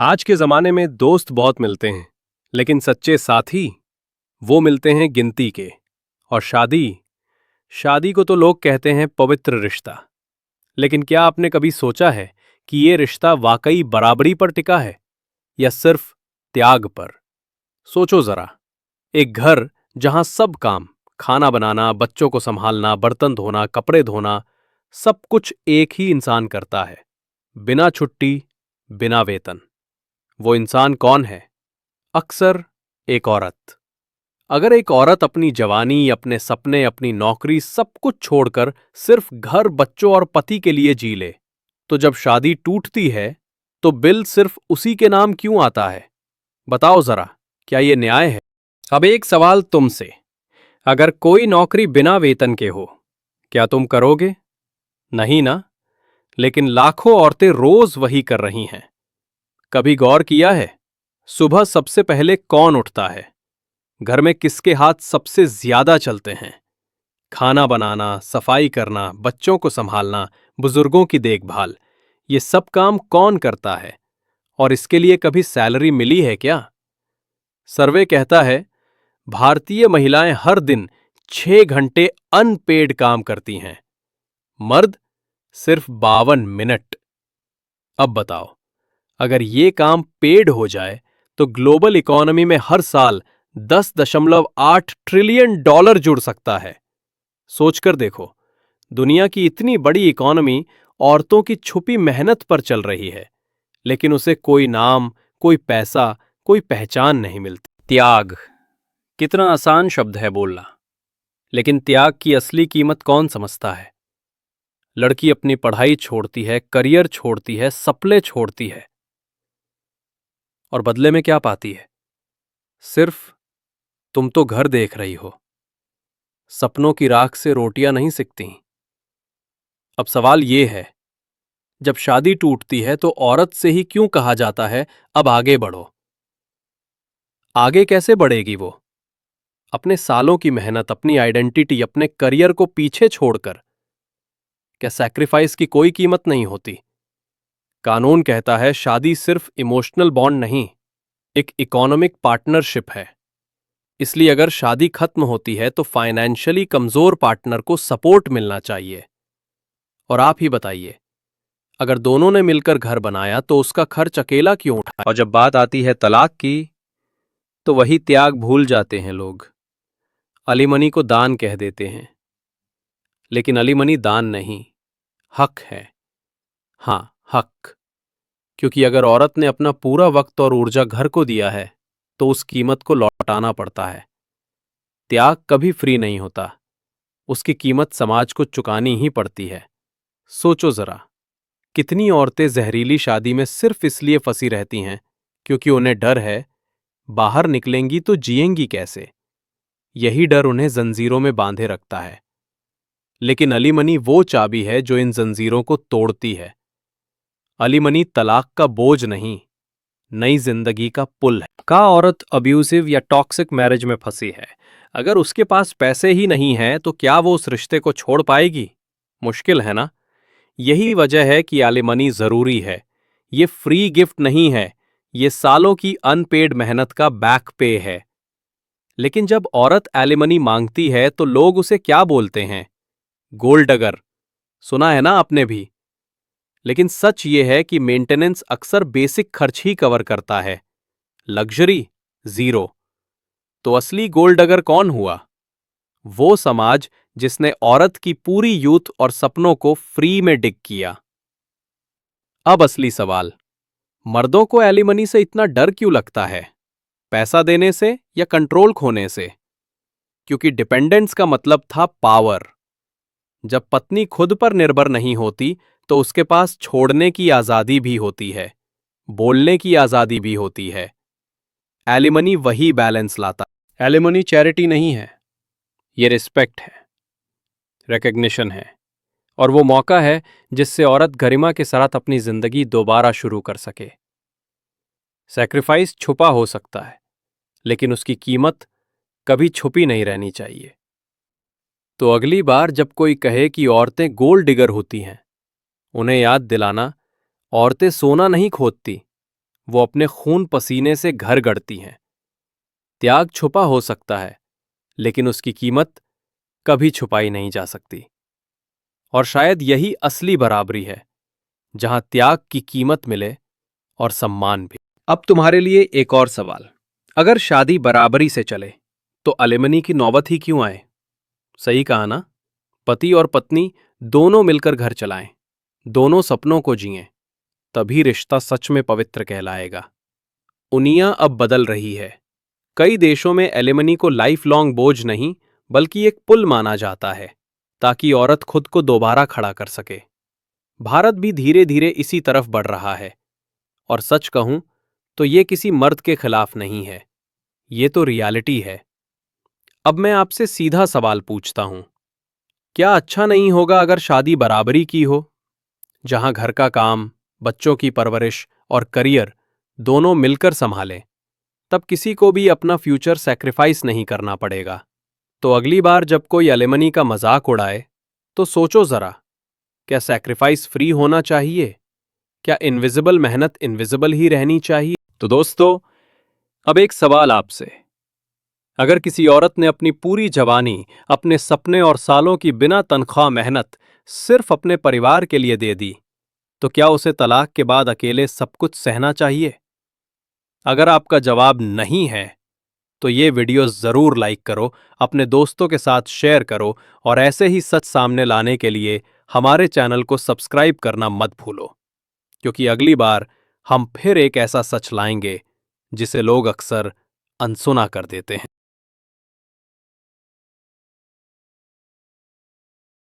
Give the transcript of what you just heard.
आज के जमाने में दोस्त बहुत मिलते हैं, लेकिन सच्चे साथी वो मिलते हैं गिनती के। और शादी शादी को तो लोग कहते हैं पवित्र रिश्ता। लेकिन क्या आपने कभी सोचा है कि ये रिश्ता वाकई बराबरी पर टिका है या सिर्फ त्याग पर? सोचो जरा, एक घर जहां सब काम, खाना बनाना, बच्चों को संभालना, बर्तन धोना, कपड़े धोना, सब कुछ एक ही इंसान करता है, बिना छुट्टी, बिना वेतन। वो इंसान कौन है? अक्सर एक औरत। अगर एक औरत अपनी जवानी, अपने सपने, अपनी नौकरी, सब कुछ छोड़कर सिर्फ घर, बच्चों और पति के लिए जी ले, तो जब शादी टूटती है तो बिल सिर्फ उसी के नाम क्यों आता है? बताओ जरा, क्या ये न्याय है? अब एक सवाल तुमसे, अगर कोई नौकरी बिना वेतन के हो, क्या तुम करोगे? नहीं ना। लेकिन लाखों औरतें रोज वही कर रही हैं। कभी गौर किया है, सुबह सबसे पहले कौन उठता है? घर में किसके हाथ सबसे ज्यादा चलते हैं? खाना बनाना, सफाई करना, बच्चों को संभालना, बुजुर्गों की देखभाल, ये सब काम कौन करता है? और इसके लिए कभी सैलरी मिली है क्या? सर्वे कहता है भारतीय महिलाएं हर दिन 6 घंटे अनपेड काम करती हैं, मर्द सिर्फ 52 मिनट। अब बताओ, अगर ये काम पेड हो जाए तो ग्लोबल इकोनॉमी में हर साल 10.8 ट्रिलियन डॉलर जुड़ सकता है। सोचकर देखो, दुनिया की इतनी बड़ी इकोनॉमी औरतों की छुपी मेहनत पर चल रही है, लेकिन उसे कोई नाम, कोई पैसा, कोई पहचान नहीं मिलती। त्याग, कितना आसान शब्द है बोलना, लेकिन त्याग की असली कीमत कौन समझता है? लड़की अपनी पढ़ाई छोड़ती है, करियर छोड़ती है, सपने छोड़ती है, और बदले में क्या पाती है? सिर्फ तुम तो घर देख रही हो, सपनों की राख से रोटियां नहीं सिकती। अब सवाल ये है, जब शादी टूटती है तो औरत से ही क्यों कहा जाता है अब आगे बढ़ो? आगे कैसे बढ़ेगी वो? अपने सालों की मेहनत, अपनी आइडेंटिटी, अपने करियर को पीछे छोड़कर? क्या सैक्रिफाइस की कोई कीमत नहीं होती? कानून कहता है शादी सिर्फ इमोशनल बॉन्ड नहीं, एक इकोनॉमिक पार्टनरशिप है। इसलिए अगर शादी खत्म होती है तो फाइनेंशियली कमजोर पार्टनर को सपोर्ट मिलना चाहिए। और आप ही बताइए, अगर दोनों ने मिलकर घर बनाया तो उसका खर्च अकेला क्यों उठाए? और जब बात आती है तलाक की, तो वही त्याग भूल जाते हैं लोग। अलीमनी को दान कह देते हैं, लेकिन अलीमनी दान नहीं, हक है। हाँ, हक। क्योंकि अगर औरत ने अपना पूरा वक्त और ऊर्जा घर को दिया है तो उस कीमत को लौटाना पड़ता है। त्याग कभी फ्री नहीं होता, उसकी कीमत समाज को चुकानी ही पड़ती है। सोचो जरा, कितनी औरतें जहरीली शादी में सिर्फ इसलिए फंसी रहती हैं क्योंकि उन्हें डर है बाहर निकलेंगी तो जिएंगी कैसे। यही डर उन्हें जंजीरों में बांधे रखता है। लेकिन अलीमनी वो चाबी है जो इन जंजीरों को तोड़ती है। अलीमनी तलाक का बोझ नहीं, नई जिंदगी का पुल है। का औरत अब्यूसिव या टॉक्सिक मैरिज में फंसी है, अगर उसके पास पैसे ही नहीं हैं तो क्या वो उस रिश्ते को छोड़ पाएगी? मुश्किल है ना। यही वजह है कि एलिमनी जरूरी है। ये फ्री गिफ्ट नहीं है, ये सालों की अनपेड मेहनत का बैक पे है। लेकिन जब औरत एलिमनी मांगती है तो लोग उसे क्या बोलते हैं? गोल्ड डगर। सुना है ना आपने भी। लेकिन सच ये है कि मेंटेनेंस अक्सर बेसिक खर्च ही कवर करता है, लग्जरी जीरो। तो असली गोल्ड डगर कौन हुआ? वो समाज जिसने औरत की पूरी यूथ और सपनों को फ्री में डिग किया। अब असली सवाल, मर्दों को एलिमनी से इतना डर क्यों लगता है? पैसा देने से या कंट्रोल खोने से? क्योंकि डिपेंडेंस का मतलब था पावर। जब पत्नी खुद पर निर्भर नहीं होती तो उसके पास छोड़ने की आजादी भी होती है, बोलने की आजादी भी होती है। एलिमनी वही बैलेंस लाता। एलिमनी चैरिटी नहीं है, ये रिस्पेक्ट है, रिकग्निशन है, और वो मौका है जिससे औरत गरिमा के साथ अपनी जिंदगी दोबारा शुरू कर सके। सैक्रिफाइस छुपा हो सकता है, लेकिन उसकी कीमत कभी छुपी नहीं रहनी चाहिए। तो अगली बार जब कोई कहे कि औरतें गोल्ड डिगर होती हैं, उन्हें याद दिलाना, औरतें सोना नहीं खोदती, वो अपने खून पसीने से घर गढ़ती हैं। त्याग छुपा हो सकता है, लेकिन उसकी कीमत कभी छुपाई नहीं जा सकती। और शायद यही असली बराबरी है, जहां त्याग की कीमत मिले और सम्मान भी। अब तुम्हारे लिए एक और सवाल। अगर शादी बराबरी से चले तो एलिमनी की नौबत ही क्यों आए? सही कहा ना? पति और पत्नी दोनों मिलकर घर चलाएं, दोनों सपनों को जिएं, तभी रिश्ता सच में पवित्र कहलाएगा। दुनिया अब बदल रही है। कई देशों में एलिमनी को लाइफ लॉन्ग बोझ नहीं, बल्कि एक पुल माना जाता है, ताकि औरत खुद को दोबारा खड़ा कर सके। भारत भी धीरे धीरे इसी तरफ बढ़ रहा है। और सच कहूं तो ये किसी मर्द के खिलाफ नहीं है, ये तो रियलिटी है। अब मैं आपसे सीधा सवाल पूछता हूं, क्या अच्छा नहीं होगा अगर शादी बराबरी की हो, जहां घर का काम, बच्चों की परवरिश और करियर दोनों मिलकर संभालें? तब किसी को भी अपना फ्यूचर सैक्रिफाइस नहीं करना पड़ेगा। तो अगली बार जब कोई एलिमनी का मजाक उड़ाए, तो सोचो जरा, क्या सैक्रिफाइस फ्री होना चाहिए? क्या इनविजिबल मेहनत इनविजिबल ही रहनी चाहिए? तो दोस्तों, अब एक सवाल आपसे। अगर किसी औरत ने अपनी पूरी जवानी, अपने सपने और सालों की बिना तनख्वाह मेहनत सिर्फ अपने परिवार के लिए दे दी, तो क्या उसे तलाक के बाद अकेले सब कुछ सहना चाहिए? अगर आपका जवाब नहीं है, तो ये वीडियो जरूर लाइक करो, अपने दोस्तों के साथ शेयर करो और ऐसे ही सच सामने लाने के लिए हमारे चैनल को सब्सक्राइब करना मत भूलो, क्योंकि अगली बार हम फिर एक ऐसा सच लाएंगे जिसे लोग अक्सर अनसुना कर देते हैं।